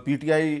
PTI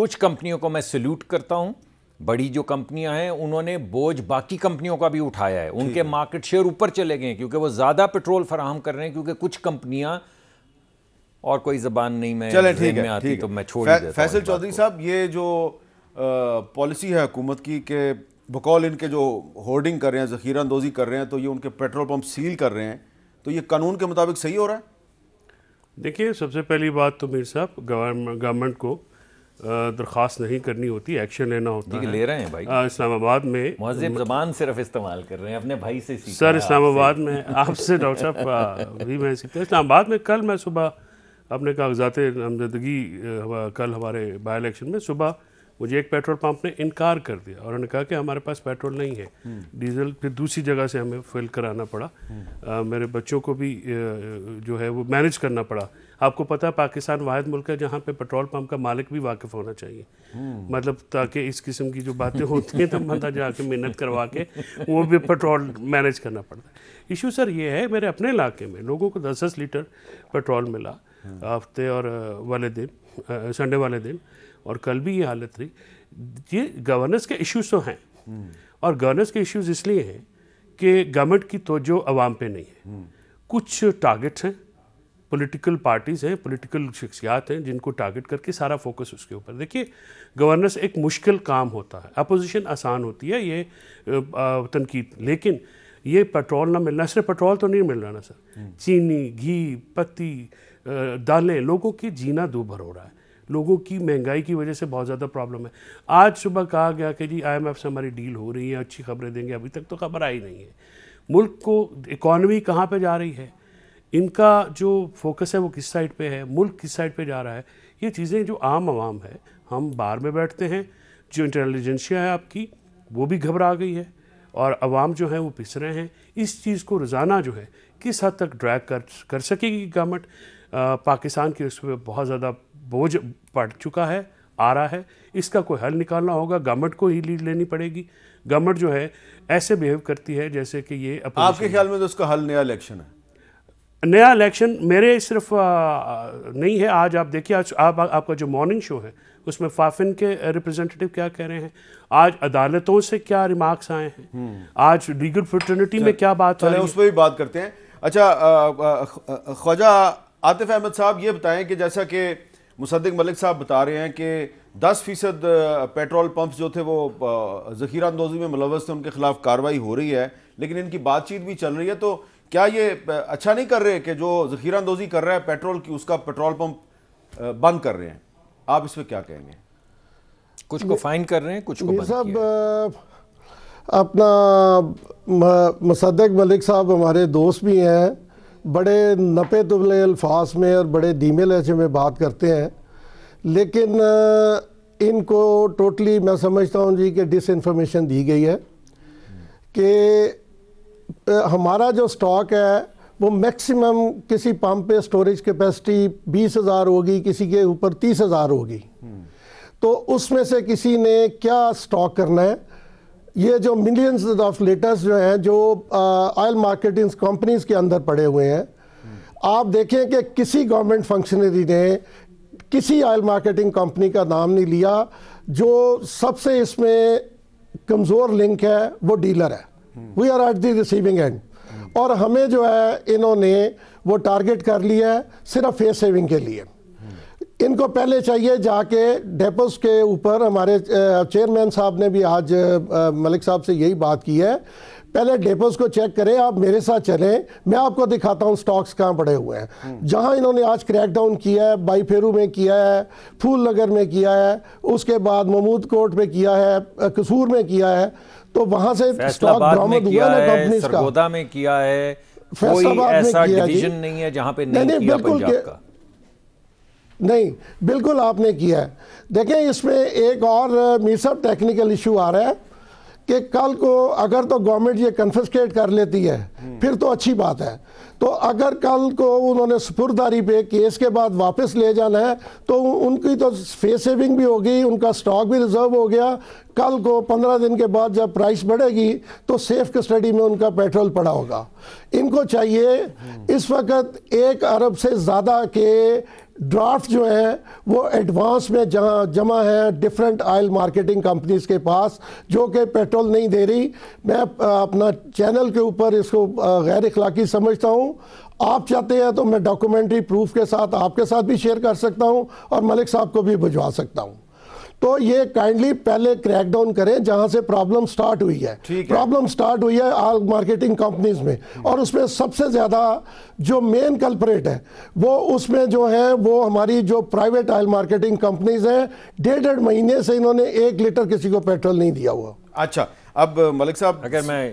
کچھ کمپنیوں کو میں سلیوٹ کرتا ہوں، بڑی جو کمپنیاں ہیں انہوں نے بوجھ باقی کمپنیوں کا بھی اٹھایا ہے، ان کے مارکیٹ شیئر اوپر چلے گئے ہیں کیونکہ وہ زیادہ پیٹرول فراہم کر رہے ہیں، کیونکہ کچھ کمپنیاں، اور کوئی زبان نہیں میں ذہن میں آتی تو میں چھوڑ ہی دیتا ہوں۔ فیصل چودھری صاحب، یہ جو پالیسی ہے حکومت کی کہ بقول ان کے جو ہورڈنگ کر رہے ہیں، ذخیرہ اندوزی کر رہے ہیں، تو یہ ان کے پیٹرول پمپ سیل کر رہے ہیں، تو یہ قانون کے مطابق صحیح ہو رہا ہے؟ دیکھیے، سب سے پہلی بات تو میر صاحب گورنمنٹ کو درخواست نہیں کرنی ہوتی، ایکشن لینا ہوتا ہے۔ لے رہے ہیں بھائی، اسلام آباد میں مہذب زبان صرف استعمال کر رہے ہیں، اپنے بھائی سے سیکھا سر۔ اسلام آباد میں آپ سے ڈاکٹر صاحب بھی میں سیکھتا ہوں۔ اسلام آباد میں کل میں صبح اپنے کاغذات نامزدگی، کل ہمارے بائی الیکشن میں صبح مجھے ایک پیٹرول پمپ نے انکار کر دیا اور انہوں نے کہا کہ ہمارے پاس پیٹرول نہیں ہے، ڈیزل پھر دوسری جگہ سے ہمیں فل کرانا پڑا، میرے بچوں کو بھی جو ہے وہ مینج کرنا پڑا۔ آپ کو پتہ ہے پاکستان واحد ملک ہے جہاں پہ پیٹرول پمپ کا مالک بھی واقف ہونا چاہیے، مطلب تاکہ اس قسم کی جو باتیں ہوتی ہیں تو بندہ جا کے محنت کروا کے وہ بھی پیٹرول مینج کرنا پڑتا ہے۔ ایشو سر یہ ہے، میرے اپنے علاقے میں لوگوں کو 10-10 لیٹر پیٹرول ملا ہفتے اور والے دن، سنڈے والے دن، اور کل بھی یہ حالت رہی۔ یہ گورننس کے ایشوز تو ہیں، اور گورننس کے ایشوز اس لیے ہیں کہ گورنمنٹ کی توجہ عوام پہ نہیں ہے۔ کچھ ٹارگٹس ہیں، پولیٹیکل پارٹیز ہیں، پولیٹیکل شخصیات ہیں جن کو ٹارگٹ کر کے سارا فوکس اس کے اوپر۔ دیکھیے، گورننس ایک مشکل کام ہوتا ہے، اپوزیشن آسان ہوتی ہے یہ تنقید، لیکن یہ پیٹرول نہ ملنا، صرف پیٹرول تو نہیں مل رہا نا سر، چینی، گھی، پتی، دالیں، لوگوں کی جینا دوبھر ہو رہا ہے، لوگوں کی مہنگائی کی وجہ سے بہت زیادہ پرابلم ہے۔ آج صبح کہا گیا کہ جی IMF سے ہماری ڈیل ہو رہی ہے، اچھی خبریں دیں گے، ابھی تک تو خبر آئی نہیں ہے۔ ملک کو اکانومی کہاں پہ جا رہی ہے، ان کا جو فوکس ہے وہ کس سائڈ پہ ہے، ملک کس سائڈ پہ جا رہا ہے، یہ چیزیں جو عام عوام ہے، ہم بار میں بیٹھتے ہیں، جو انٹیلیجنسیا ہے آپ کی وہ بھی گھبرا گئی ہے، اور عوام جو ہیں وہ پس رہے ہیں۔ اس چیز کو روزانہ جو ہے کس حد تک ڈریگ کر سکے گی گورنمنٹ، پاکستان کی اس پہ بہت زیادہ بوجھ پڑ چکا ہے، آ رہا ہے، اس کا کوئی حل نکالنا ہوگا، گورنمنٹ کو ہی لیڈ لینی پڑے گی۔ گورنمنٹ جو ہے ایسے بیہیو کرتی ہے جیسے کہ یہ آپ کے خیال میں تو اس کا حل نیا الیکشن ہے؟ نیا الیکشن میرے صرف نہیں ہے۔ آج آپ دیکھیے، آج آپ کا جو مارننگ شو ہے اس میں فافن کے ریپرزنٹیٹیو کیا کہہ رہے ہیں، آج عدالتوں سے کیا ریمارکس آئے ہیں، آج لیگل فرٹرنٹی میں کیا بات ہے، اس پہ بھی بات کرتے ہیں۔ اچھا خواجہ عاطف احمد صاحب، یہ بتائیں کہ جیسا کہ مصدق ملک صاحب بتا رہے ہیں کہ 10% پیٹرول پمپس جو تھے وہ ذخیرہ اندوزی میں ملوث تھے، ان کے خلاف کارروائی ہو رہی ہے، لیکن ان کی بات چیت بھی چل رہی ہے، تو کیا یہ اچھا نہیں کر رہے کہ جو ذخیرہ اندوزی کر رہا ہے پیٹرول کی، اس کا پیٹرول پمپ بند کر رہے ہیں؟ آپ اس پہ کیا کہیں گے؟ کچھ کو فائن کر رہے ہیں، کچھ کو بند کیا ہے۔ اپنا مصدق ملک صاحب ہمارے دوست بھی ہیں، بڑے نپے تبلے الفاظ میں اور بڑے دھیمے لہجے میں بات کرتے ہیں، لیکن ان کو ٹوٹلی میں سمجھتا ہوں جی کہ ڈس انفارمیشن دی گئی ہے کہ ہمارا جو سٹاک ہے وہ میکسیمم کسی پمپ پہ سٹوریج کیپیسٹی 20,000 ہوگی، کسی کے اوپر 30,000 ہوگی، تو اس میں سے کسی نے کیا سٹاک کرنا ہے؟ یہ جو ملینز آف لیٹرز جو ہیں جو آئل مارکیٹنگ کمپنیز کے اندر پڑے ہوئے ہیں، آپ دیکھیں کہ کسی گورنمنٹ فنکشنری نے کسی آئل مارکیٹنگ کمپنی کا نام نہیں لیا۔ جو سب سے اس میں کمزور لنک ہے وہ ڈیلر ہے، we are at the receiving end, اور ہمیں جو ہے انہوں نے وہ ٹارگٹ کر لیا ہے صرف فیس سیونگ کے لیے۔ ان کو پہلے چاہیے جا کے ڈیپوز کے اوپر، ہمارے چیئرمین صاحب نے بھی آج ملک صاحب سے یہی بات کی ہے، پہلے ڈیپوز کو چیک کریں، آپ میرے ساتھ چلیں، میں آپ کو دکھاتا ہوں سٹاکس کہاں پڑے ہوئے ہیں۔ جہاں انہوں نے آج کریک ڈاؤن کیا ہے، بائی پھیرو میں کیا ہے، پھول نگر میں کیا ہے، اس کے بعد محمود کوٹ میں کیا ہے، قصور میں کیا ہے، تو وہاں سے سٹاک برآمد ہوا نا کمپنیز کا۔ سرگودا میں کیا ہے، کوئی ایسا ڈویژن نہیں ہے جہاں پہ نہیں کیا پنجاب کا۔ نہیں، بالکل آپ نے کیا ہے۔ دیکھیں اس میں ایک اور میر صاحب ٹیکنیکل ایشو آ رہا ہے کہ کل کو اگر تو گورنمنٹ یہ کنفسکیٹ کر لیتی ہے پھر تو اچھی بات ہے، تو اگر کل کو انہوں نے سپرداری پہ کیس کے بعد واپس لے جانا ہے تو ان کی تو فیس سیونگ بھی ہوگی، ان کا سٹاک بھی ریزرو ہو گیا، کل کو 15 دن کے بعد جب پرائس بڑھے گی تو سیف کسٹڈی میں ان کا پیٹرول پڑا ہوگا۔ ان کو چاہیے اس وقت 1 ارب سے زیادہ کے ڈرافٹ جو ہیں وہ ایڈوانس میں جمع ہیں ڈیفرنٹ آئل مارکیٹنگ کمپنیز کے پاس جو کہ پیٹرول نہیں دے رہی. میں اپنا چینل کے اوپر اس کو غیر اخلاقی سمجھتا ہوں. آپ چاہتے ہیں تو میں ڈاکومنٹری پروف کے ساتھ آپ کے ساتھ بھی شیئر کر سکتا ہوں اور ملک صاحب کو بھی بھجوا سکتا ہوں. تو یہ کائنڈلی پہلے کریک ڈاؤن کریں جہاں سے پرابلم سٹارٹ ہوئی ہے. پرابلم سٹارٹ ہوئی ہے آئل مارکیٹنگ کمپنیز میں, اور اس میں سب سے زیادہ جو مین کلپریٹ ہے وہ اس میں جو ہے وہ ہماری جو پرائیویٹ آئل مارکیٹنگ کمپنیز ہیں. 1.5 مہینے سے انہوں نے 1 لیٹر کسی کو پیٹرول نہیں دیا ہوا. اچھا, اب ملک صاحب اگر میں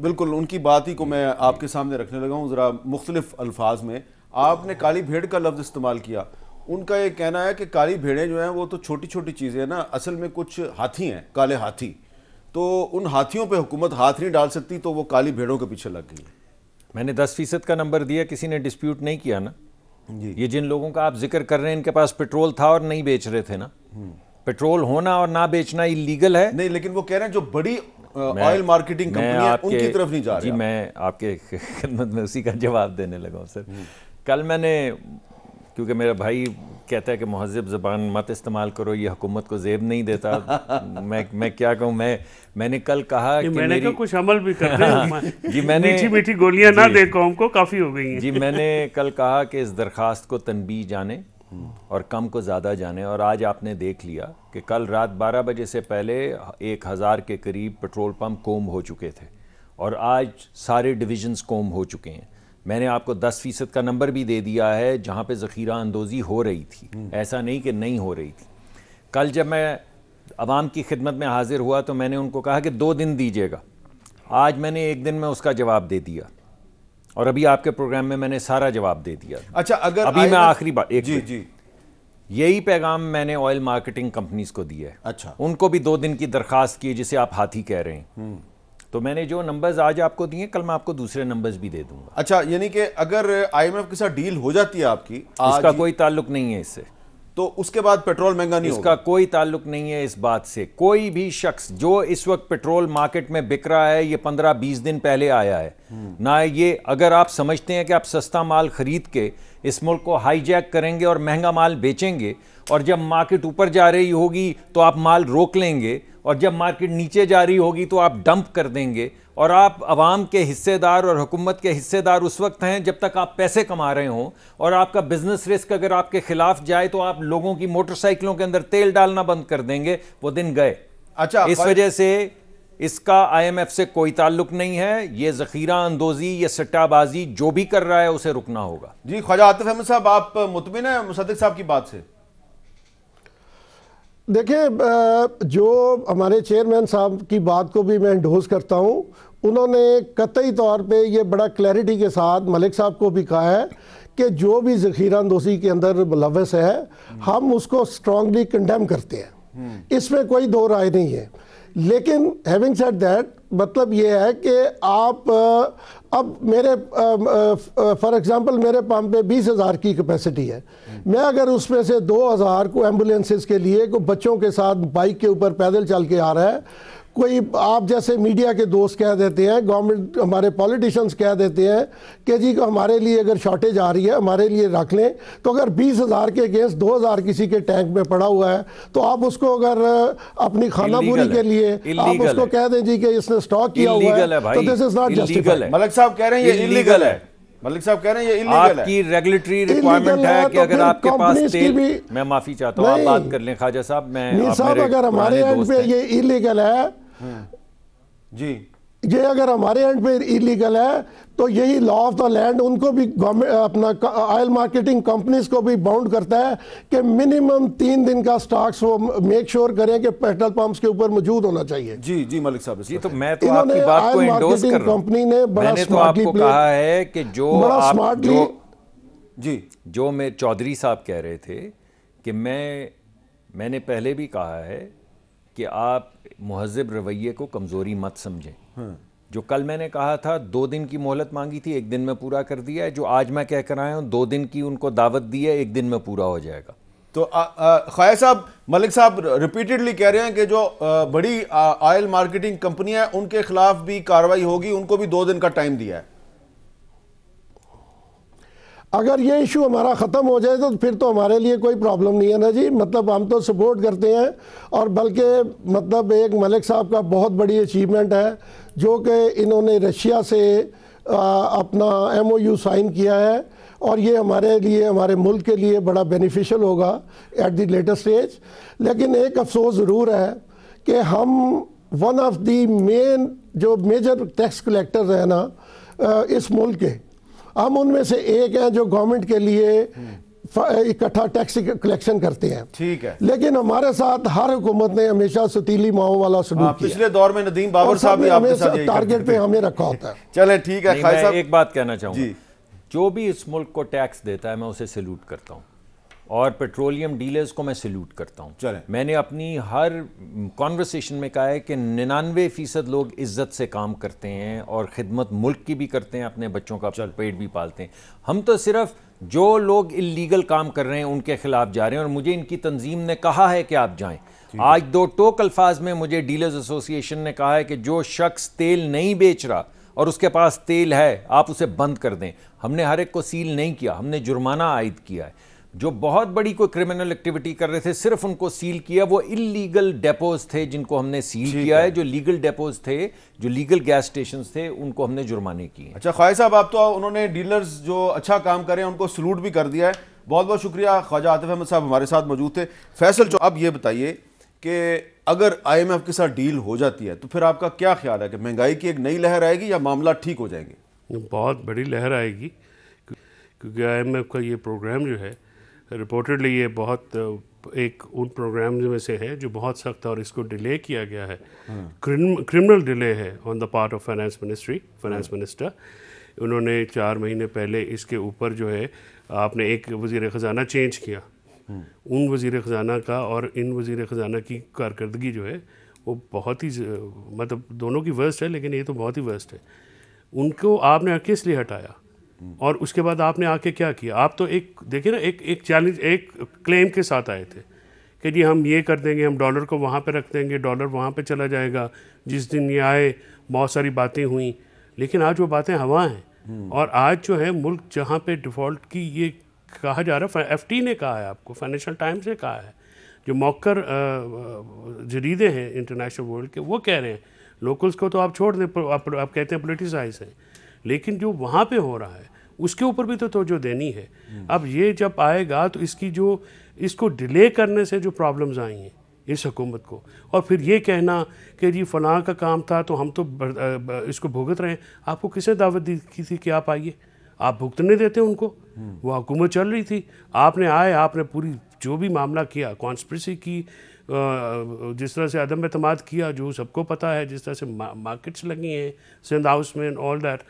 بالکل ان کی بات ہی کو میں آپ کے سامنے رکھنے لگا ہوں ذرا مختلف الفاظ میں. آپ نے کالی بھیڑ کا لفظ استعمال کیا. ان کا یہ کہنا ہے کہ کالی بھیڑیں جو ہیں وہ تو چھوٹی چھوٹی چیزیں ہیں نا, اصل میں کچھ ہاتھی ہیں, کالے ہاتھی, تو ان ہاتھیوں پہ حکومت ہاتھ نہیں ڈال سکتی تو وہ کالی بھیڑوں کے پیچھے لگ گئی. میں نے 10% کا نمبر دیا, کسی نے ڈسپیوٹ نہیں کیا نا. جی یہ جن لوگوں کا آپ ذکر کر رہے ہیں ان کے پاس پیٹرول تھا اور نہیں بیچ رہے تھے نا. پیٹرول ہونا اور نہ بیچنا اللیگل ہے. نہیں, لیکن وہ کہہ رہے ہیں جو بڑی آئل مارکیٹنگ کمپنی ہے ان کی طرف نہیں جا رہا. جی میں آپ کے خدمت میں اسی کا جواب دینے لگا ہوں سر. کل میں نے, کیونکہ میرا بھائی کہتا ہے کہ مہذب زبان مت استعمال کرو, یہ حکومت کو زیب نہیں دیتا, میں کیا کہوں. میں نے کل کہا کہ میں نے کہا کچھ عمل بھی کرتے ہیں جی, میں نے میٹھی میٹھی گولیاں نہ دے قوم کو, کافی ہو گئی ہیں جی. میں نے کل کہا کہ اس درخواست کو تنبیہ جانے اور کم کو زیادہ جانے, اور آج آپ نے دیکھ لیا کہ کل رات 12 بجے سے پہلے 1000 کے قریب پیٹرول پمپ کوم ہو چکے تھے اور آج سارے ڈویژنز کوم ہو چکے ہیں. میں نے آپ کو 10% کا نمبر بھی دے دیا ہے جہاں پہ ذخیرہ اندوزی ہو رہی تھی, ایسا نہیں کہ نہیں ہو رہی تھی. کل جب میں عوام کی خدمت میں حاضر ہوا تو میں نے ان کو کہا کہ 2 دن دیجیے گا. آج میں نے 1 دن میں اس کا جواب دے دیا, اور ابھی آپ کے پروگرام میں نے سارا جواب دے دیا. اچھا, اگر ابھی میں آخری بات جی یہی پیغام میں نے آئل مارکیٹنگ کمپنیز کو دیا ہے. اچھا, ان کو بھی 2 دن کی درخواست کی جسے آپ ہاتھی کہہ رہے ہیں. تو میں نے جو نمبرز آج آپ کو دیے, کل میں آپ کو دوسرے نمبرز بھی دے دوں گا. اچھا, یعنی کہ اگر آئی ایم ایف کے ساتھ ڈیل ہو جاتی ہے آپ کی, اس کا کوئی تعلق نہیں ہے اس سے, تو اس کے بعد پیٹرول مہنگا نہیں ہوگا. اس کا کوئی تعلق نہیں ہے اس بات سے. کوئی بھی شخص جو اس وقت پیٹرول مارکیٹ میں بک رہا ہے یہ 15-20 دن پہلے آیا ہے نہ. یہ اگر آپ سمجھتے ہیں کہ آپ سستا مال خرید کے اس ملک کو ہائی جیک کریں گے اور مہنگا مال بیچیں گے, اور جب مارکیٹ اوپر جا رہی ہوگی تو آپ مال روک لیں گے, اور جب مارکیٹ نیچے جا رہی ہوگی تو آپ ڈمپ کر دیں گے, اور آپ عوام کے حصے دار اور حکومت کے حصے دار اس وقت ہیں جب تک آپ پیسے کما رہے ہوں, اور آپ کا بزنس رسک اگر آپ کے خلاف جائے تو آپ لوگوں کی موٹر سائیکلوں کے اندر تیل ڈالنا بند کر دیں گے. وہ دن گئے. اچھا, اس وجہ سے اس کا آئی ایم ایف سے کوئی تعلق نہیں ہے. یہ ذخیرہ اندوزی, یہ سٹہ بازی جو بھی کر رہا ہے اسے رکنا ہوگا. جی خواجہ عاطف احمد صاحب, آپ مطمئن ہیں مصدق صاحب کی بات سے؟ دیکھیں, جو ہمارے چیئرمین صاحب کی بات کو بھی میں انڈوز کرتا ہوں. انہوں نے قطعی طور پہ یہ بڑا کلیئرٹی کے ساتھ ملک صاحب کو بھی کہا ہے کہ جو بھی ذخیرہ اندوزی کے اندر ملوث ہے ہم اس کو اسٹرانگلی کنڈیم کرتے ہیں, اس میں کوئی دو رائے نہیں ہے. لیکن ہیونگ سیڈ دیٹ, مطلب یہ ہے کہ آپ اب میرے فار ایگزامپل میرے پمپ پہ 20,000 کی کیپیسٹی ہے. میں اگر اس میں سے 2,000 کو ایمبولینسز کے لیے کوئی بچوں کے ساتھ بائک کے اوپر پیدل چل کے آ رہا ہے, کوئی آپ جیسے میڈیا کے دوست کہہ دیتے ہیں, گورنمنٹ ہمارے پولیٹیشنز کہہ دیتے ہیں کہ جی ہمارے لیے اگر شارٹیج آ رہی ہے ہمارے لیے رکھ لیں, تو اگر 20,000 کے اگینسٹ 2,000 کسی کے ٹینک میں پڑا ہوا ہے تو آپ اس کو اگر اپنی خانہ پوری کے لیے آپ اس کو کہہ دیں جی کہ اس نے سٹاک کیا ہوا ہے تو دس از ناٹ جسٹیفائڈ. ملک صاحب کہہ رہے ہیں یہ اللیگل ہے. ملک صاحب کہہ رہے ہیں یہ اللیگل ہے. آپ کی ریگولیٹری ریکوائرمنٹ ہے کہ اگر آپ کے پاس تیل, میں معافی چاہتا ہوں آپ بات کر لیں خواجہ صاحب. میں صاحب اگر ہمارے اینڈ پہ یہ اللیگل ہے, جی یہ اگر ہمارے اینڈ پہ اللیگل ہے تو یہی لا آف دا لینڈ ان کو بھی اپنا آئل مارکیٹنگ کمپنیز کو بھی باؤنڈ کرتا ہے کہ منیمم 3 دن کا سٹاکس وہ میک شور کریں کہ پیٹرول پمپس کے اوپر موجود ہونا چاہیے. جی جی ملک صاحب, جی تو میں تو آپ کی بات کو انڈوز کر رہا ہوں. میں نے تو آپ کو کہا ہے کہ جو میں چودھری صاحب کہہ رہے تھے کہ میں نے پہلے بھی کہا ہے کہ آپ مہذب رویے کو کمزوری مت سمجھیں. جو کل میں نے کہا تھا 2 دن کی مہلت مانگی تھی, 1 دن میں پورا کر دیا ہے. جو آج میں کہہ کر آیا ہوں 2 دن کی ان کو دعوت دی ہے, 1 دن میں پورا ہو جائے گا. تو خواجہ صاحب, ملک صاحب ریپیٹڈلی کہہ رہے ہیں کہ جو بڑی آئل مارکیٹنگ کمپنی ہے ان کے خلاف بھی کارروائی ہوگی, ان کو بھی 2 دن کا ٹائم دیا ہے. اگر یہ ایشو ہمارا ختم ہو جائے تو پھر تو ہمارے لیے کوئی پرابلم نہیں ہے نا جی. مطلب ہم تو سپورٹ کرتے ہیں, اور بلکہ مطلب ایک ملک صاحب کا بہت بڑی اچیومنٹ ہے جو کہ انہوں نے رشیا سے اپنا MOU سائن کیا ہے, اور یہ ہمارے لیے, ہمارے ملک کے لیے بڑا بینیفیشل ہوگا ایٹ دی لیٹر سٹیج. لیکن ایک افسوس ضرور ہے کہ ہم ون آف دی مین جو میجر ٹیکس کلیکٹرز ہیں نا اس ملک کے, ہم ان میں سے ایک ہیں جو گورنمنٹ کے لیے اکٹھا ٹیکس کلیکشن کرتے ہیں. ٹھیک ہے, لیکن ہمارے ساتھ ہر حکومت نے ہمیشہ ستیلی ماہوں والا سلوک کیا. پچھلے دور میں ندیم بابر صاحب بھی آپ کے ساتھ یہی ٹارگٹ پہ ہمیں رکھا ہوتا ہے. چلیں ٹھیک ہے. میں ایک بات کہنا چاہوں گا, جو بھی اس ملک کو ٹیکس دیتا ہے میں اسے سیلوٹ کرتا ہوں, اور پیٹرولیم ڈیلرز کو میں سیلوٹ کرتا ہوں. میں نے اپنی ہر کانورسیشن میں کہا ہے کہ 99% لوگ عزت سے کام کرتے ہیں اور خدمت ملک کی بھی کرتے ہیں, اپنے بچوں کا پیٹ بھی پالتے ہیں. ہم تو صرف جو لوگ اللیگل کام کر رہے ہیں ان کے خلاف جا رہے ہیں, اور مجھے ان کی تنظیم نے کہا ہے کہ آپ جائیں. آج 2 ٹوک الفاظ میں مجھے ڈیلرز ایسوسی ایشن نے کہا ہے کہ جو شخص تیل نہیں بیچ رہا اور اس کے پاس تیل ہے آپ اسے بند کر دیں. ہم نے ہر ایک کو سیل نہیں کیا, ہم نے جرمانہ عائد کیا ہے. جو بہت بڑی کوئی کرمنل ایکٹیویٹی کر رہے تھے صرف ان کو سیل کیا, وہ اللیگل ڈیپوز تھے جن کو ہم نے سیل کیا ہے. جو لیگل ڈیپوز تھے, جو لیگل گیس سٹیشنز تھے, ان کو ہم نے جرمانے کیے. اچھا خواجہ صاحب, آپ تو انہوں نے ڈیلرز جو اچھا کام کرے ہیں ان کو سلوٹ بھی کر دیا ہے. بہت بہت شکریہ. خواجہ عاطف احمد صاحب ہمارے ساتھ موجود تھے. فیصل, اب یہ بتائیے کہ اگر IMF کے ساتھ ڈیل ہو جاتی ہے تو پھر آپ کا کیا خیال ہے کہ مہنگائی کی ایک نئی لہر آئے گی یا معاملہ ٹھیک ہو جائیں گے؟ بہت بڑی لہر آئے گی, کیونکہ IMF کا یہ پروگرام جو ہے رپورٹڈلی یہ بہت ایک ان پروگرامز میں سے ہے جو بہت سخت ہے, اور اس کو ڈیلے کیا گیا ہے. کرمنل ڈیلے ہے on the part of finance minister. انہوں نے 4 مہینے پہلے اس کے اوپر جو ہے آپ نے ایک وزیر خزانہ چینج کیا. ان وزیر خزانہ کا اور ان وزیر خزانہ کی کارکردگی جو ہے وہ بہت ہی, مطلب دونوں کی ورسٹ ہے, لیکن یہ تو بہت ہی ورسٹ ہے. ان کو آپ نے کس لیے ہٹایا, اور اس کے بعد آپ نے آ کے کیا کیا؟ آپ تو ایک دیکھیں نا, ایک چیلنج, ایک کلیم کے ساتھ آئے تھے کہ جی ہم یہ کر دیں گے, ہم ڈالر کو وہاں پہ رکھ دیں گے, ڈالر وہاں پہ چلا جائے گا. جس دن یہ آئے بہت ساری باتیں ہوئیں, لیکن آج وہ باتیں ہوا ہیں. اور آج جو ہے ملک جہاں پہ ڈیفالٹ کی یہ کہا جا رہا ہے, FT نے کہا ہے, آپ کو فائنینشیل ٹائمز نے کہا ہے, جو موقر جریدے ہیں انٹرنیشنل ورلڈ کے, وہ کہہ رہے ہیں. لوکلز کو تو آپ چھوڑ دیں, آپ کہتے ہیں پولیٹیسائز ہیں, لیکن جو وہاں پہ ہو رہا ہے اس کے اوپر بھی تو توجہ دینی ہے. اب یہ جب آئے گا تو اس کو ڈیلے کرنے سے جو پرابلمز آئی ہیں اس حکومت کو, اور پھر یہ کہنا کہ جی فلاں کا کام تھا تو ہم تو اس کو بھگت رہے ہیں. آپ کو کسے دعوت دی کی تھی کہ آپ آئیے؟ آپ بھگتنے دیتے ان کو, وہ حکومت چل رہی تھی, آپ نے آئے, آپ نے پوری جو بھی معاملہ کیا, کانسپریسی کی, جس طرح سے عدم اعتماد کیا جو سب کو پتہ ہے, جس طرح سے مارکیٹس لگی ہیں سندھ ہاؤس میں آل دیٹ,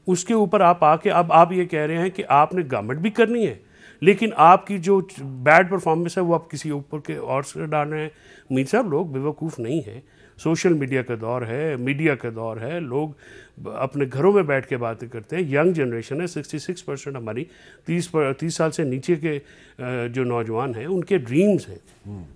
اس کے اوپر آپ آ کے اب آپ یہ کہہ رہے ہیں کہ آپ نے گورنمنٹ بھی کرنی ہے, لیکن آپ کی جو بیڈ پرفارمنس ہے وہ آپ کسی اوپر کے اور سے ڈال رہے ہیں. میر صاحب لوگ بیوقوف نہیں ہیں, سوشل میڈیا کا دور ہے, میڈیا کا دور ہے, لوگ اپنے گھروں میں بیٹھ کے باتیں کرتے ہیں. ینگ جنریشن ہے, 66% ہماری 30 سال سے نیچے کے جو نوجوان ہیں ان کے ڈریمز ہیں.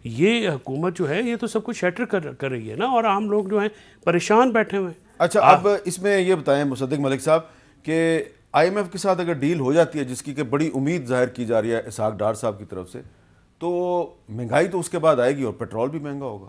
یہ حکومت جو ہے یہ تو سب کچھ شیٹر کر رہی ہے نا, اور عام لوگ جو ہیں پریشان بیٹھے ہوئے ہیں. اچھا اب اس میں یہ بتائیں مصدق ملک صاحب کہ IMF کے ساتھ اگر ڈیل ہو جاتی ہے, جس کی کہ بڑی امید ظاہر کی جا رہی ہے اسحاق ڈار صاحب کی طرف سے, تو مہنگائی تو اس کے بعد آئے گی اور پیٹرول بھی مہنگا ہوگا.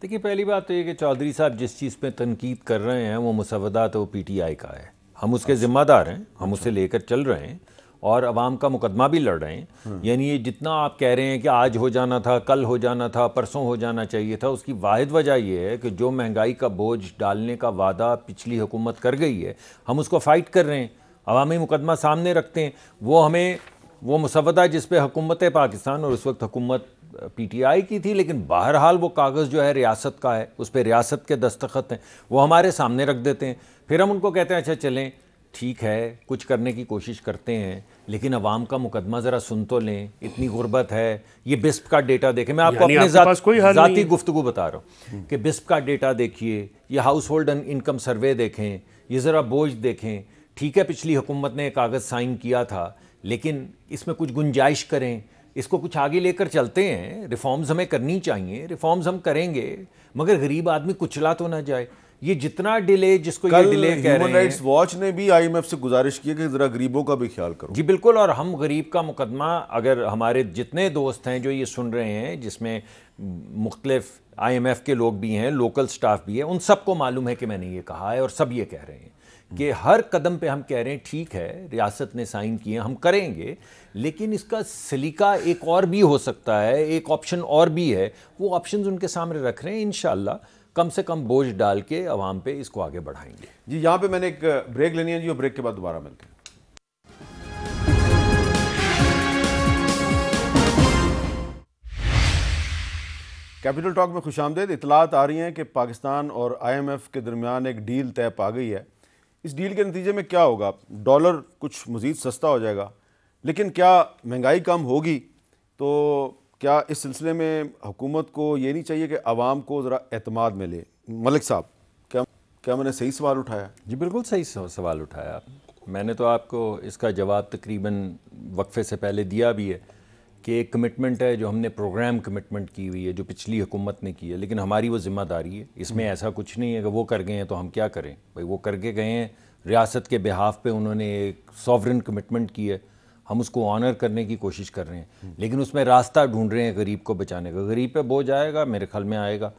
دیکھیے پہلی بات تو یہ کہ چودھری صاحب جس چیز پہ تنقید کر رہے ہیں وہ مسودات وہ PTI کا ہے, ہم اس کے ذمہ دار ہیں, ہم اسے لے کر چل رہے ہیں اور عوام کا مقدمہ بھی لڑ رہے ہیں. یعنی یہ جتنا آپ کہہ رہے ہیں کہ آج ہو جانا تھا, کل ہو جانا تھا, پرسوں ہو جانا چاہیے تھا, اس کی واحد وجہ یہ ہے کہ جو مہنگائی کا بوجھ ڈالنے کا وعدہ پچھلی حکومت کر گئی ہے ہم اس کو فائٹ کر رہے ہیں, عوامی مقدمہ سامنے رکھتے ہیں. وہ ہمیں وہ مسودہ جس پہ حکومت پاکستان اور اس وقت حکومت PTI کی تھی, لیکن بہرحال وہ کاغذ جو ہے ریاست کا ہے, اس پہ ریاست کے دستخط ہیں, وہ ہمارے سامنے رکھ دیتے ہیں. پھر ہم ان کو کہتے ہیں اچھا چلیں ٹھیک ہے کچھ کرنے کی کوشش کرتے ہیں, لیکن عوام کا مقدمہ ذرا سن تو لیں, اتنی غربت ہے. یہ BISP کا ڈیٹا دیکھیں, میں آپ کو اپنے ذاتی گفتگو بتا رہا ہوں کہ BISP کا ڈیٹا دیکھیے, یہ ہاؤس ہولڈ انکم سروے دیکھیں, یہ ذرا بوجھ دیکھیں. ٹھیک ہے پچھلی حکومت نے کاغذ سائن کیا تھا, لیکن اس میں کچھ گنجائش کریں, اس کو کچھ آگے لے کر چلتے ہیں. ریفارمز ہمیں کرنی چاہیے, ریفارمز ہم کریں گے, مگر غریب آدمی کچلا تو نہ جائے. یہ جتنا ڈیلے جس کو یہ ڈیلے کہہ رہے ہیں. ہیومن رائٹس واچ نے بھی آئی ایم ایف سے گزارش کی ہے کہ ذرا غریبوں کا بھی خیال کرو. جی بالکل, اور ہم غریب کا مقدمہ, اگر ہمارے جتنے دوست ہیں جو یہ سن رہے ہیں, جس میں مختلف آئی ایم ایف کے لوگ بھی ہیں, لوکل سٹاف بھی ہیں, ان سب کو معلوم ہے کہ میں نے یہ کہا ہے, اور سب یہ کہہ رہے ہیں کہ ہر قدم پہ ہم کہہ رہے ہیں ٹھیک ہے ریاست نے سائن کیے ہیں, ہم کریں گے, لیکن اس کا سلیقہ ایک اور بھی ہو سکتا ہے, ایک آپشن اور بھی ہے, وہ آپشنز ان کے سامنے رکھ رہے ہیں. انشاءاللہ کم سے کم بوجھ ڈال کے عوام پہ اس کو آگے بڑھائیں گے. جی یہاں پہ میں نے ایک بریک لینی ہے جی, اور بریک کے بعد دوبارہ ملتے ہیں. کیپٹل ٹاک میں خوش آمدید. اطلاعات آ رہی ہیں کہ پاکستان اور آئی ایم ایف کے درمیان ایک ڈیل طے پا گئی ہے. اس ڈیل کے نتیجے میں کیا ہوگا؟ ڈالر کچھ مزید سستا ہو جائے گا, لیکن کیا مہنگائی کم ہوگی؟ تو کیا اس سلسلے میں حکومت کو یہ نہیں چاہیے کہ عوام کو ذرا اعتماد ملے؟ ملک صاحب, کیا میں نے صحیح سوال اٹھایا؟ جی بالکل صحیح سوال اٹھایا. میں نے تو آپ کو اس کا جواب تقریباً وقفے سے پہلے دیا بھی ہے کہ ایک کمٹمنٹ ہے جو ہم نے پروگرام کمٹمنٹ کی ہوئی ہے, جو پچھلی حکومت نے کی ہے, لیکن ہماری وہ ذمہ داری ہے. اس میں ایسا کچھ نہیں ہے کہ وہ کر گئے ہیں تو ہم کیا کریں. بھائی وہ کر کے گئے ہیں ریاست کے بہاف پہ, انہوں نے ایک سوورن کمٹمنٹ کی ہے, ہم اس کو آنر کرنے کی کوشش کر رہے ہیں, لیکن اس میں راستہ ڈھونڈ رہے ہیں غریب کو بچانے کا. غریب پہ بوجھ آئے گا, میرے خیال میں آئے گا.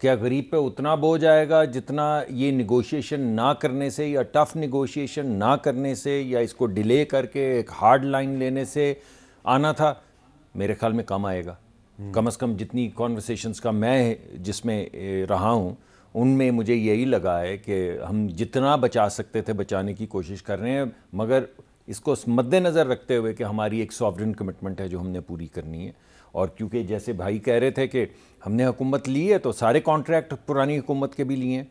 کیا غریب پہ اتنا بوجھ آئے گا جتنا یہ نیگوشیشن نہ کرنے سے, یا ٹف نیگوشیشن نہ کرنے سے, یا اس کو ڈیلے کر کے ایک ہارڈ لائن لینے سے آنا تھا؟ میرے خیال میں کم آئے گا. کم از کم جتنی کانورسیشنز کا میں جس میں رہا ہوں ان میں مجھے یہی لگا ہے کہ ہم جتنا بچا سکتے تھے بچانے کی کوشش کر رہے ہیں, مگر اس کو مد نظر رکھتے ہوئے کہ ہماری ایک سوورن کمٹمنٹ ہے جو ہم نے پوری کرنی ہے. اور کیونکہ جیسے بھائی کہہ رہے تھے کہ ہم نے حکومت لی ہے تو سارے کانٹریکٹ پرانی حکومت کے بھی لیے ہیں,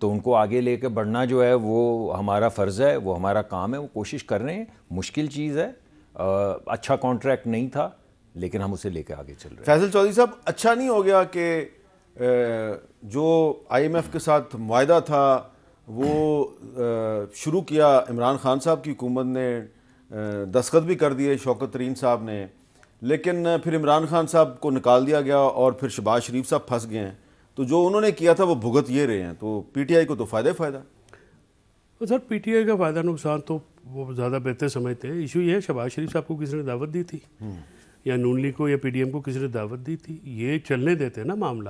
تو ان کو آگے لے کے بڑھنا جو ہے وہ ہمارا فرض ہے, وہ ہمارا کام ہے. وہ کوشش کر رہے ہیں, مشکل چیز ہے, اچھا کانٹریکٹ نہیں تھا, لیکن ہم اسے لے کے آگے چل رہے ہیں. فیصل چودھری صاحب, اچھا نہیں ہو گیا کہ جو آئی ایم ایف کے ساتھ معاہدہ تھا وہ شروع کیا عمران خان صاحب کی حکومت نے, دستخط بھی کر دیے شوکت ترین صاحب نے, لیکن پھر عمران خان صاحب کو نکال دیا گیا اور پھر شہباز شریف صاحب پھنس گئے ہیں, تو جو انہوں نے کیا تھا وہ بھگت یہ رہے ہیں, تو پی ٹی آئی کو تو فائدہ. سر پی ٹی آئی کا فائدہ نقصان تو وہ زیادہ بہتر سمجھتے ہیں. ایشو یہ ہے شہباز شریف صاحب کو کسی نے دعوت دی تھی, یا نون لیگ کو یا پی ڈی ایم کو کسی نے دعوت دی تھی؟ یہ چلنے دیتے نا معاملہ,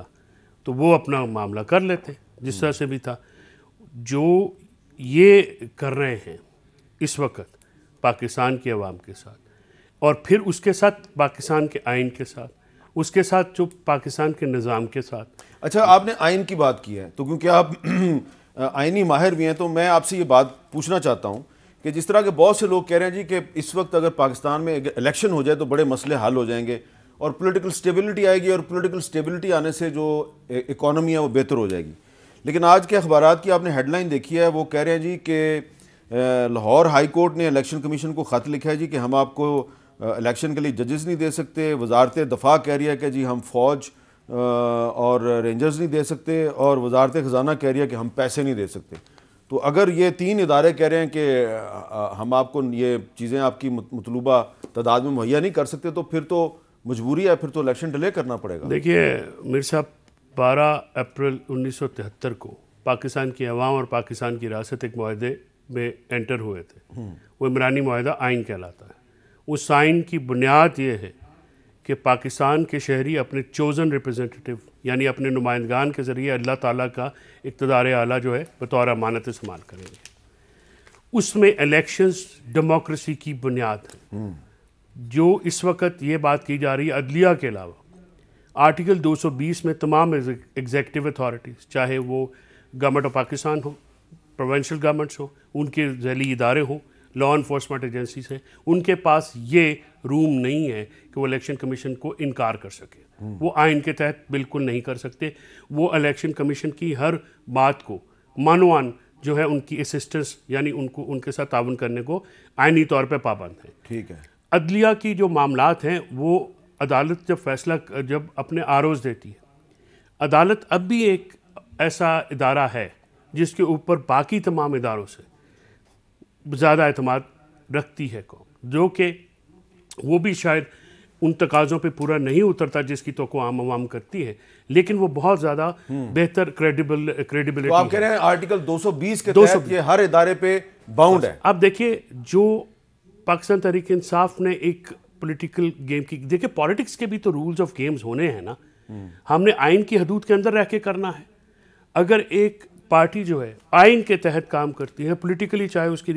تو وہ اپنا معاملہ کر لیتے جس طرح سے بھی تھا. جو یہ کر رہے ہیں اس وقت پاکستان کی عوام کے ساتھ, اور پھر اس کے ساتھ پاکستان کے آئین کے ساتھ, اس کے ساتھ جو پاکستان کے نظام کے ساتھ. اچھا, آپ نے آئین کی بات کی ہے تو کیونکہ آپ آئینی ماہر بھی ہیں, تو میں آپ سے یہ بات پوچھنا چاہتا ہوں کہ جس طرح کے بہت سے لوگ کہہ رہے ہیں جی کہ اس وقت اگر پاکستان میں الیکشن ہو جائے تو بڑے مسئلے حل ہو جائیں گے اور پولیٹیکل سٹیبلٹی آئے گی, اور پولیٹیکل سٹیبلٹی آنے سے جو اکانومی ہے وہ بہتر ہو جائے گی. لیکن آج کے اخبارات کی آپ نے ہیڈ لائن دیکھی ہے, وہ کہہ رہے ہیں جی کہ لاہور ہائی کورٹ نے الیکشن کمیشن کو خط لکھا ہے جی کہ ہم آپ کو الیکشن کے لیے ججز نہیں دے سکتے. وزارت دفاع کہہ رہی ہے کہ جی ہم فوج اور رینجرز نہیں دے سکتے, اور وزارت خزانہ کہہ رہی ہے کہ ہم پیسے نہیں دے سکتے. تو اگر یہ تین ادارے کہہ رہے ہیں کہ ہم آپ کو یہ چیزیں آپ کی مطلوبہ تعداد میں مہیا نہیں کر سکتے, تو پھر تو مجبوری ہے, پھر تو الیکشن ڈیلے کرنا پڑے گا. دیکھیے میر صاحب, 12 اپریل 1973 کو پاکستان کی عوام اور پاکستان کی ریاست ایک معاہدے میں انٹر ہوئے تھے. وہ عمرانی معاہدہ آئین کہلاتا ہے. اس آئین کی بنیاد یہ ہے کہ پاکستان کے شہری اپنے چوزن ریپرزنٹیٹیو یعنی اپنے نمائندگان کے ذریعے اللہ تعالیٰ کا اقتدار اعلیٰ جو ہے بطور امانت استعمال کریں گے. اس میں الیکشنز ڈیموکریسی کی بنیاد ہے. جو اس وقت یہ بات کی جا رہی ہے عدلیہ کے علاوہ, آرٹیکل 220 میں تمام ایگزیکٹو اتھارٹیز, چاہے وہ گورنمنٹ آف پاکستان ہو, پروونشل گورنمنٹس ہو, ان کے ذیلی ادارے ہوں, لا انفورسمنٹ ایجنسیز ہیں, ان کے پاس یہ روم نہیں ہے کہ وہ الیکشن کمیشن کو انکار کر سکے. وہ آئین کے تحت بالکل نہیں کر سکتے. وہ الیکشن کمیشن کی ہر بات کو مانوان جو ہے ان کی اسسٹنس یعنی ان کے ساتھ تعاون کرنے کو آئینی طور پہ پابند ہیں. ٹھیک ہے. عدلیہ کی جو معاملات ہیں وہ عدالت جب فیصلہ جب اپنے آروز دیتی ہے, عدالت اب بھی ایک ایسا ادارہ ہے جس کے اوپر باقی تمام اداروں سے زیادہ اعتماد رکھتی ہے قوم, جو کہ وہ بھی شاید ان تقاضوں پہ پورا نہیں اترتا جس کی توقع عام عوام کرتی ہے, لیکن وہ بہت زیادہ بہتر کریڈیبلٹی. تو آپ کہہ رہے ہیں آرٹیکل 220 کے تحت یہ ہر ادارے پہ باؤنڈ ہے. اب دیکھیے جو پاکستان تحریک انصاف نے ایک پولیٹیکل گیم کی, دیکھیں پالیٹکس کے بھی تو رولز آف گیمز ہونے ہیں نا. ہم نے آئین کی حدود کے اندر رہ کے کرنا ہے. اگر ایک پارٹی جو ہے آئین کے تحت کام کرتی ہے پولیٹیکلی, چاہے اس کی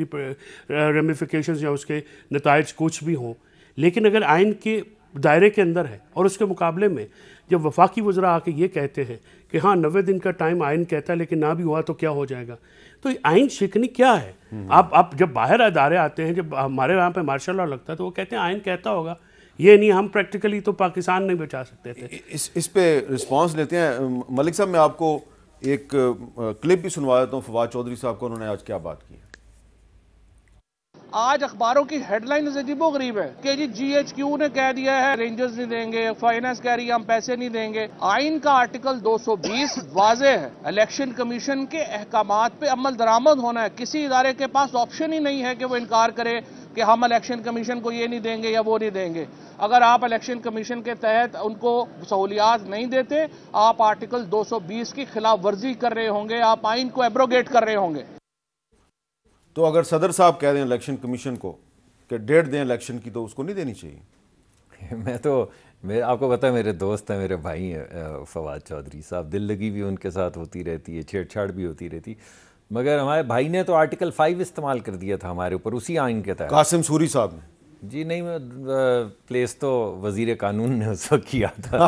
ریمیفیکیشنز یا اس کے نتائج کچھ بھی ہوں, لیکن اگر آئین کے دائرے کے اندر ہے اور اس کے مقابلے میں جب وفاقی وزراء آ کے یہ کہتے ہیں کہ ہاں 90 دن کا ٹائم آئین کہتا ہے لیکن نہ بھی ہوا تو کیا ہو جائے گا, تو آئین شکنی کیا ہے؟ اب جب باہر ادارے آتے ہیں, جب ہمارے یہاں پہ مارشل لا لگتا ہے تو وہ کہتے ہیں آئین کہتا ہوگا, یہ نہیں ہم پریکٹیکلی تو پاکستان نہیں بچا سکتے تھے. اس پہ رسپانس لیتے ہیں. ملک صاحب میں آپ کو ایک کلپ بھی سنوا دیتا ہوں فواد چودھری صاحب کو, انہوں نے آج کیا بات کی. آج اخباروں کی ہیڈ لائنز عجیب و غریب ہے کہ جی ایچ کیو نے کہہ دیا ہے رینجرز نہیں دیں گے, فائنانس کہہ رہی ہے ہم پیسے نہیں دیں گے. آئین کا آرٹیکل 220 واضح ہے, الیکشن کمیشن کے احکامات پہ عمل درآمد ہونا ہے. کسی ادارے کے پاس آپشن ہی نہیں ہے کہ وہ انکار کرے کہ ہم الیکشن کمیشن کو یہ نہیں دیں گے یا وہ نہیں دیں گے. اگر آپ الیکشن کمیشن کے تحت ان کو سہولیات نہیں دیتے, آپ آرٹیکل 220 کی خلاف ورزی کر رہے ہوں گے, آپ آئین کو ایبروگیٹ کر رہے ہوں گے. تو اگر صدر صاحب کہہ دیں الیکشن کمیشن کو کہ ڈیٹ دیں الیکشن کی, تو اس کو نہیں دینی چاہیے؟ میں تو آپ کو پتہ ہے میرے دوست ہیں, میرے بھائی ہیں فواد چودھری صاحب, دل لگی بھی ان کے ساتھ ہوتی رہتی ہے, چھیڑ چھاڑ بھی ہوتی رہتی, مگر ہمارے بھائی نے تو آرٹیکل 5 استعمال کر دیا تھا ہمارے اوپر اسی آئین کے تحت. قاسم سوری صاحب نے جی نہیں, پلیس تو وزیر قانون نے اس وقت کیا تھا.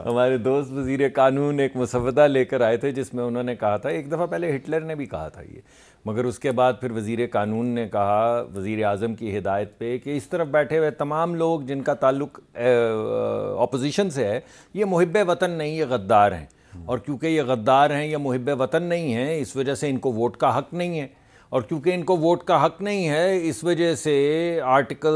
ہمارے دوست وزیر قانون ایک مسودہ لے کر آئے تھے جس میں انہوں نے کہا تھا, ایک دفعہ پہلے ہٹلر نے بھی کہا تھا یہ, مگر اس کے بعد پھر وزیر قانون نے کہا وزیر اعظم کی ہدایت پہ کہ اس طرف بیٹھے ہوئے تمام لوگ جن کا تعلق اپوزیشن سے ہے یہ محب وطن نہیں, یہ غدار ہیں, اور کیونکہ یہ غدار ہیں یا محب وطن نہیں ہیں اس وجہ سے ان کو ووٹ کا حق نہیں ہے, اور کیونکہ ان کو ووٹ کا حق نہیں ہے اس وجہ سے آرٹیکل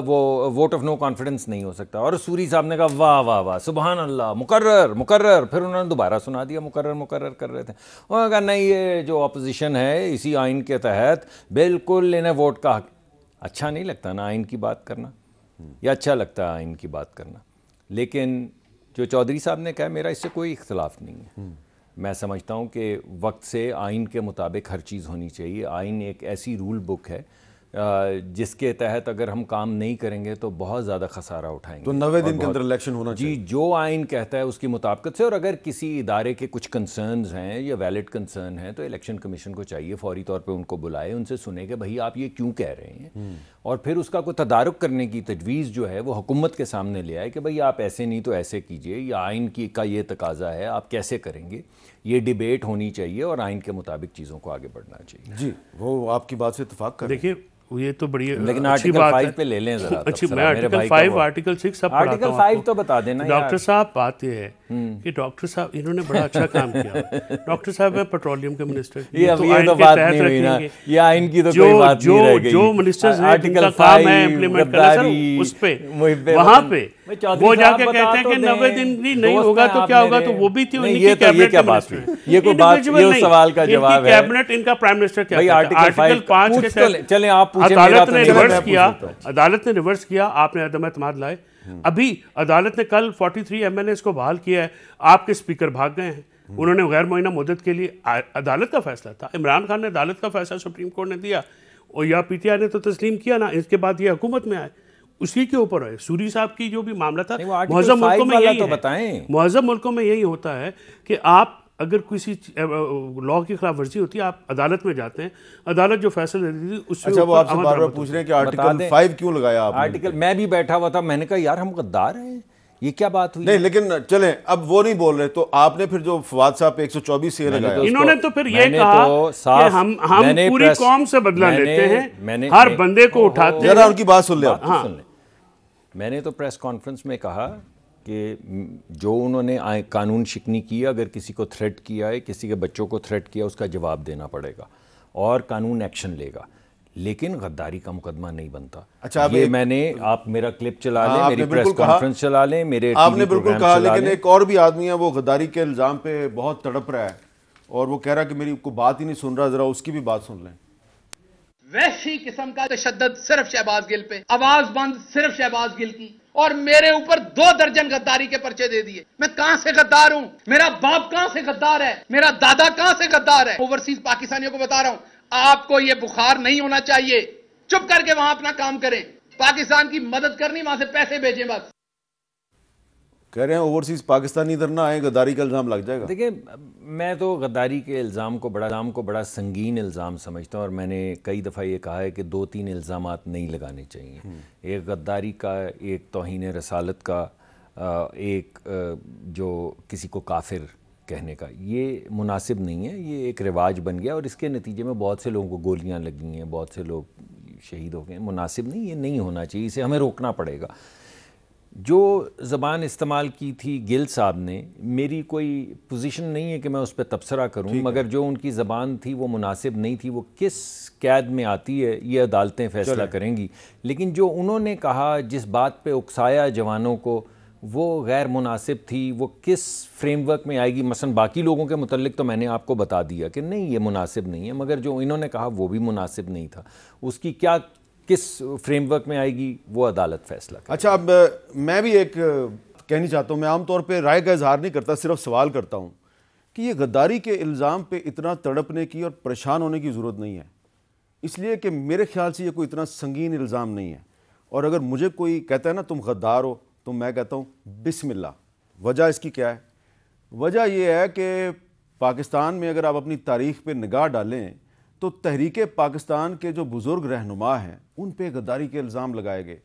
وہ ووٹ آف نو کانفیڈنس نہیں ہو سکتا. اور سوری صاحب نے کہا واہ واہ واہ سبحان اللہ, مقرر مقرر, پھر انہوں نے دوبارہ سنا دیا مقرر مقرر کر رہے تھے. انہوں نے کہا نہیں, یہ جو اپوزیشن ہے اسی آئین کے تحت بالکل انہیں ووٹ کا حق. اچھا نہیں لگتا نا آئین کی بات کرنا, یا اچھا لگتا ہے آئین کی بات کرنا, لیکن جو چودھری صاحب نے کہا میرا اس سے کوئی اختلاف نہیں ہے. میں سمجھتا ہوں کہ وقت سے آئین کے مطابق ہر چیز ہونی چاہیے. آئین ایک ایسی رول بک ہے جس کے تحت اگر ہم کام نہیں کریں گے تو بہت زیادہ خسارہ اٹھائیں گے. تو 90 دن کے اندر الیکشن ہونا چاہیے. جی, جو آئین کہتا ہے اس کی مطابقت سے, اور اگر کسی ادارے کے کچھ کنسرنز ہیں یا ویلڈ کنسرن ہیں تو الیکشن کمیشن کو چاہیے فوری طور پہ ان کو بلائے, ان سے سنے کہ بھائی آپ یہ کیوں کہہ رہے ہیں, اور پھر اس کا کوئی تدارک کرنے کی تجویز جو ہے وہ حکومت کے سامنے لے آئے کہ بھائی آپ ایسے نہیں تو ایسے کیجئے, یا آئین کا یہ تقاضا ہے آپ کیسے کریں گے. یہ ڈیبیٹ ہونی چاہیے اور آئین کے مطابق چیزوں کو آگے بڑھنا چاہیے. جی, وہ آپ کی بات سے اتفاق کر. دیکھیے یہ تو بڑی لیکن اچھی آرٹیکل بات 5 ہے. پہ لے لیں ذرا. اچھی, میں آرٹیکل 5 آرٹیکل 6 سب پڑھاتا ہوں. آرٹیکل 5 تو بتا دینا ڈاکٹر صاحب. بات یہ ہے کہ ڈاکٹر صاحب انہوں نے بڑا اچھا کام کیا. ڈاکٹر صاحب ہے پیٹرولیم کے منسٹر, یہ تو بات نہیں ہوئی نا, یہ آئین کی تو کوئی بات نہیں رہ گئی. جو منسٹرز ہیں جن کا کام ہے امپلیمنٹ کرنا, سر اس پہ وہاں پہ وہ جا کے کہتے ہیں کہ 90 دن بھی نہیں ہوگا تو کیا ہوگا, تو وہ بھی تھی ان کی کیبنٹ کا منسٹر. یہ کوئی بات, یہ سوال کا جواب ہے. کیبنٹ ان کا پرائم منسٹر کیا کہتا ہے. آرٹیکل 5 کے تحت چلیں آپ پوچھیں, عدالت نے ریورس کیا, آپ نے عدم اعتماد لائے. ابھی عدالت نے کل 43 ایم ایل اے کو بحال کیا ہے, آپ کے اسپیکر بھاگ گئے ہیں. انہوں نے غیر معینہ مدت کے لیے, عدالت کا فیصلہ تھا, عمران خان نے عدالت کا فیصلہ سپریم کورٹ نے دیا, اور یا پی ٹی آئی نے تو تسلیم کیا نا, اس کے بعد یہ حکومت میں آئے, اسی کے اوپر ہے. سوری صاحب کی جو بھی معاملہ تھا, مہذب ملکوں میں یہی ہے, مہذب ملکوں میں یہی ہوتا ہے کہ آپ اگر کسی لاء کی خلاف ورزی ہوتی ہے آپ عدالت میں جاتے ہیں, عدالت جو فیصلہ دیتی تھی اس سے. اچھا, وہ آپ سے بار بار پوچھ رہے ہیں کہ آرٹیکل 5 کیوں لگایا آپ نے؟ آرٹیکل, میں بھی بیٹھا ہوا تھا, میں نے کہا یار ہم غدار ہیں, یہ کیا بات ہوئی؟ نہیں, لیکن چلیں اب وہ نہیں بول رہے, تو آپ نے پھر جو فواد صاحب پہ 124 سے لگایا, انہوں نے تو پھر یہ کہا کہ ہم پوری قوم سے بدلہ لیتے ہیں, ہر بندے کو اٹھاتے ہیں. ذرا ان کی بات سن لیں آپ. میں نے تو پریس کانفرنس میں کہا کہ جو انہوں نے قانون شکنی کی, اگر کسی کو تھریٹ کیا ہے, کسی کے بچوں کو تھریٹ کیا, اس کا جواب دینا پڑے گا اور قانون ایکشن لے گا, لیکن غداری کا مقدمہ نہیں بنتا. اچھا, یہ میں نے, آپ میرا کلپ چلا لیں, میری پریس کانفرنس چلا لیں, میرے آپ نے بالکل کہا, لیکن ایک اور بھی آدمی ہے وہ غداری کے الزام پہ بہت تڑپ رہا ہے اور وہ کہہ رہا ہے کہ میری کوئی بات ہی نہیں سن رہا, ذرا اس کی بھی بات سن لیں. وحشی قسم کا تشدد صرف شہباز گل پہ, آواز بند صرف شہباز گل کی, اور میرے اوپر 2 درجن غداری کے پرچے دے دیے. میں کہاں سے غدار ہوں؟ میرا باپ کہاں سے غدار ہے؟ میرا دادا کہاں سے غدار ہے؟ اوورسیز پاکستانیوں کو بتا رہا ہوں، آپ کو یہ بخار نہیں ہونا چاہیے. چپ کر کے وہاں اپنا کام کریں. پاکستان کی مدد کرنی، وہاں سے پیسے بھیجیں بس. کہہ رہے ہیں اوورسیز پاکستانی ادھر نہ آئے، غداری کا الزام لگ جائے گا. دیکھیں، میں تو غداری کے الزام کو بڑا سنگین الزام سمجھتا ہوں، اور میں نے کئی دفعہ یہ کہا ہے کہ 2-3 الزامات نہیں لگانے چاہیے. ایک غداری کا، ایک توہین رسالت کا، ایک جو کسی کو کافر کہنے کا. یہ مناسب نہیں ہے، یہ ایک رواج بن گیا، اور اس کے نتیجے میں بہت سے لوگوں کو گولیاں لگی ہیں، بہت سے لوگ شہید ہو گئے ہیں. مناسب نہیں، یہ نہیں ہونا چاہیے، اسے ہمیں روکنا پڑے گا. جو زبان استعمال کی تھی گل صاحب نے، میری کوئی پوزیشن نہیں ہے کہ میں اس پہ تبصرہ کروں، مگر جو ان کی زبان تھی وہ مناسب نہیں تھی. وہ کس قید میں آتی ہے یہ عدالتیں فیصلہ کریں گی، لیکن جو انہوں نے کہا، جس بات پہ اکسایا جوانوں کو، وہ غیر مناسب تھی. وہ کس فریم ورک میں آئے گی؟ مثلا باقی لوگوں کے متعلق تو میں نے آپ کو بتا دیا کہ نہیں، یہ مناسب نہیں ہے، مگر جو انہوں نے کہا وہ بھی مناسب نہیں تھا. اس کی کیا کس فریم ورک میں آئے گی وہ عدالت فیصلہ کرے. اچھا، اب میں بھی ایک کہنی چاہتا ہوں، میں عام طور پہ رائے کا اظہار نہیں کرتا، صرف سوال کرتا ہوں کہ یہ غداری کے الزام پہ اتنا تڑپنے کی اور پریشان ہونے کی ضرورت نہیں ہے، اس لیے کہ میرے خیال سے یہ کوئی اتنا سنگین الزام نہیں ہے. اور اگر مجھے کوئی کہتا ہے نا تم غدار ہو، تو میں کہتا ہوں بسم اللہ. وجہ اس کی کیا ہے؟ وجہ یہ ہے کہ پاکستان میں اگر آپ اپنی تاریخ پہ نگاہ ڈالیں تو تحریک پاکستان کے جو بزرگ رہنما ہیں ان پہ غداری کے الزام لگائے گئے،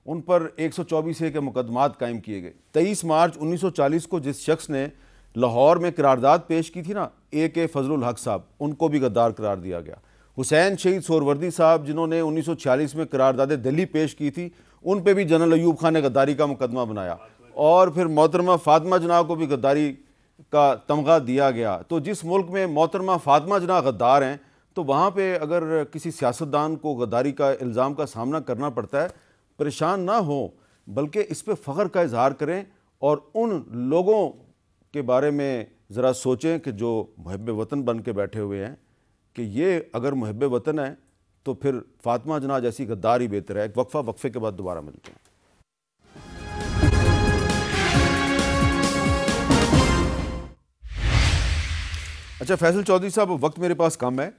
ان پر 124 کے مقدمات قائم کیے گئے. 23 مارچ 1940 کو جس شخص نے لاہور میں قرارداد پیش کی تھی نا، AK فضل الحق صاحب، ان کو بھی غدار قرار دیا گیا. حسین شہید سہروردی صاحب جنہوں نے 1946 میں قرارداد دہلی پیش کی تھی، ان پہ بھی جنرل ایوب خان نے غداری کا مقدمہ بنایا. اور پھر محترمہ فاطمہ جناح کو بھی غداری کا تمغہ دیا گیا. تو جس ملک میں محترمہ فاطمہ جناح غدار ہیں، تو وہاں پہ اگر کسی سیاستدان کو غداری کا الزام کا سامنا کرنا پڑتا ہے، پریشان نہ ہوں، بلکہ اس پہ فخر کا اظہار کریں، اور ان لوگوں کے بارے میں ذرا سوچیں کہ جو محب وطن بن کے بیٹھے ہوئے ہیں، کہ یہ اگر محب وطن ہے تو پھر فاطمہ جناح جیسی غدار ہی بہتر ہے. ایک وقفے کے بعد دوبارہ ملتے ہیں. اچھا فیصل چودھری صاحب، وقت میرے پاس کم ہے.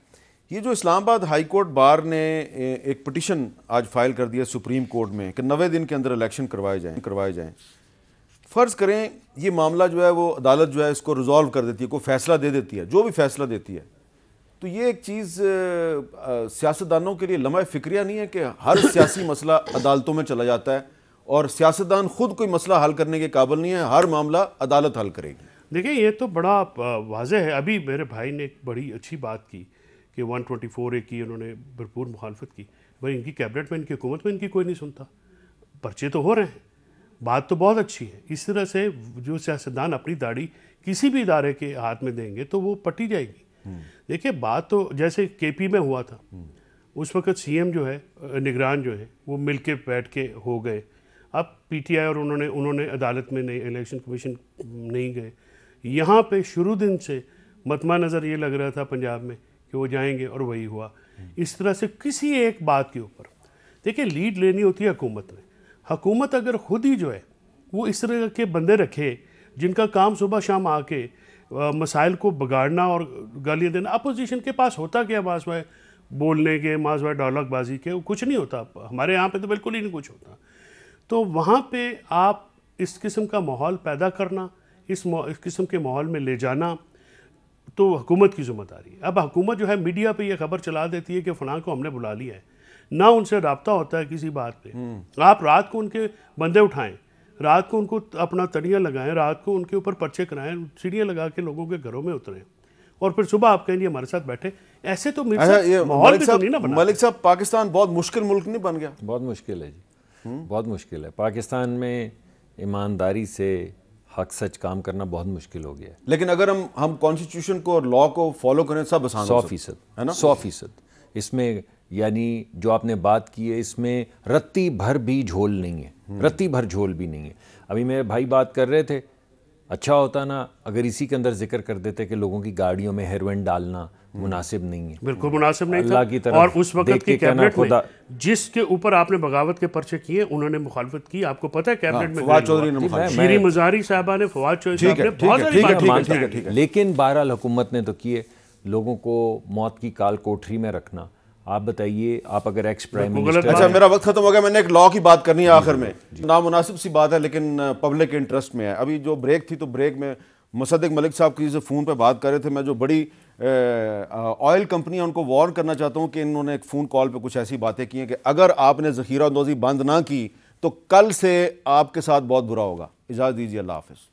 یہ جو اسلام آباد ہائی کورٹ بار نے ایک پٹیشن آج فائل کر دیا سپریم کورٹ میں کہ 90 دن کے اندر الیکشن کروائے جائیں. فرض کریں یہ معاملہ جو ہے وہ عدالت جو ہے اس کو ریزالو کر دیتی ہے، کوئی فیصلہ دے دیتی ہے، جو بھی فیصلہ دیتی ہے، تو یہ ایک چیز سیاستدانوں کے لیے لمحہ فکریہ نہیں ہے کہ ہر سیاسی مسئلہ عدالتوں میں چلا جاتا ہے اور سیاستدان خود کوئی مسئلہ حل کرنے کے قابل نہیں ہے، ہر معاملہ عدالت حل کرے گی. دیکھیں، یہ تو بڑا واضح ہے. ابھی میرے بھائی نے ایک بڑی اچھی بات کی کہ 124A کی انہوں نے بھرپور مخالفت کی. بھائی ان کی کیبنٹ میں، ان کی حکومت میں ان کی کوئی نہیں سنتا. پرچے تو ہو رہے ہیں، بات تو بہت اچھی ہے. اس طرح سے جو سیاستدان اپنی داڑھی کسی بھی ادارے کے ہاتھ میں دیں گے تو وہ پٹی جائے گی. دیکھیں، بات تو جیسے KP میں ہوا تھا، اس وقت CM جو ہے، نگران جو ہے، وہ مل کے بیٹھ کے ہو گئے. اب PTI اور انہوں نے عدالت میں نہیں، الیکشن کمیشن نہیں گئے. یہاں پہ شروع دن سے مطمع نظر یہ لگ رہا تھا پنجاب میں کہ وہ جائیں گے، اور وہی ہوا. اس طرح سے کسی ایک بات کے اوپر دیکھیں لیڈ لینی ہوتی ہے حکومت نے. حکومت اگر خود ہی جو ہے وہ اس طرح کے بندے رکھے جن کا کام صبح شام آ کے مسائل کو بگاڑنا اور گالیاں دینا. اپوزیشن کے پاس ہوتا کیا؟ ماسوائے بولنے کے، ماسوائے ڈائلاگ بازی کے، کچھ نہیں ہوتا. ہمارے یہاں پہ تو بالکل ہی نہیں کچھ ہوتا. تو وہاں پہ آپ اس قسم کا ماحول پیدا کرنا، اس قسم کے ماحول میں لے جانا تو حکومت کی ذمہ داری ہے. اب حکومت جو ہے میڈیا پہ یہ خبر چلا دیتی ہے کہ فلاں کو ہم نے بلا لیا ہے، نہ ان سے رابطہ ہوتا ہے کسی بات پہ. آپ رات کو ان کے بندے اٹھائیں، رات کو ان کو اپنا تڑیاں لگائیں، رات کو ان کے اوپر پرچے کرائیں، سیڑھیاں لگا کے لوگوں کے گھروں میں اتریں، اور پھر صبح آپ کہیں گے ہمارے ساتھ بیٹھے. ایسے تو ماحول بھی تو نہیں نا بنا. ملک صاحب، پاکستان بہت مشکل ملک نہیں بن گیا؟ بہت مشکل ہے جی، بہت مشکل ہے. پاکستان میں ایمانداری سے حق سچ کام کرنا بہت مشکل ہو گیا ہے. لیکن اگر ہم کانسٹیٹیوشن کو اور لا کو فالو کریں سب آسان 100% ہے نا، 100%. اس میں یعنی جو آپ نے بات کی ہے، اس میں رتی بھر بھی جھول نہیں ہے، رتی بھر جھول بھی نہیں ہے. ابھی میرے بھائی بات کر رہے تھے اچھا ہوتا نا اگر اسی کے اندر ذکر کر دیتے کہ لوگوں کی گاڑیوں میں ہیروئن ڈالنا مناسب نہیں ہے. بالکل مناسب نہیں اللہ کی تھا. طرف اور اس وقت دیکھ کی کے کہنا کیبنٹ میں خدا جس کے اوپر آپ نے بغاوت کے پرچے کیے انہوں نے مخالفت کی. آپ کو پتہ ہے کیبنٹ میں فواد چودھری نے مخالفت شیریں مزاری صاحبہ نے, فواد چودھری صاحب نے بہت ساری باتیں کی. لیکن بہرحال حکومت نے تو کیے. لوگوں کو موت کی کال کوٹری میں رکھنا. آپ بتائیے, آپ اگر ایکس پرائم منسٹر. اچھا میرا وقت ختم ہو گیا, میں نے ایک لاء کی بات کرنی ہے آخر میں. نامناسب سی بات ہے لیکن پبلک انٹرسٹ میں ہے. ابھی جو بریک تھی تو بریک میں مصدق ملک صاحب کی سے فون پہ بات کر رہے تھے. میں جو بڑی آئل کمپنی ان کو وارن کرنا چاہتا ہوں کہ انہوں نے ایک فون کال پہ کچھ ایسی باتیں کی ہیں کہ اگر آپ نے ذخیرہ اندوزی بند نہ کی تو کل سے آپ کے ساتھ بہت برا ہوگا. اجازت دیجیے, اللہ حافظ.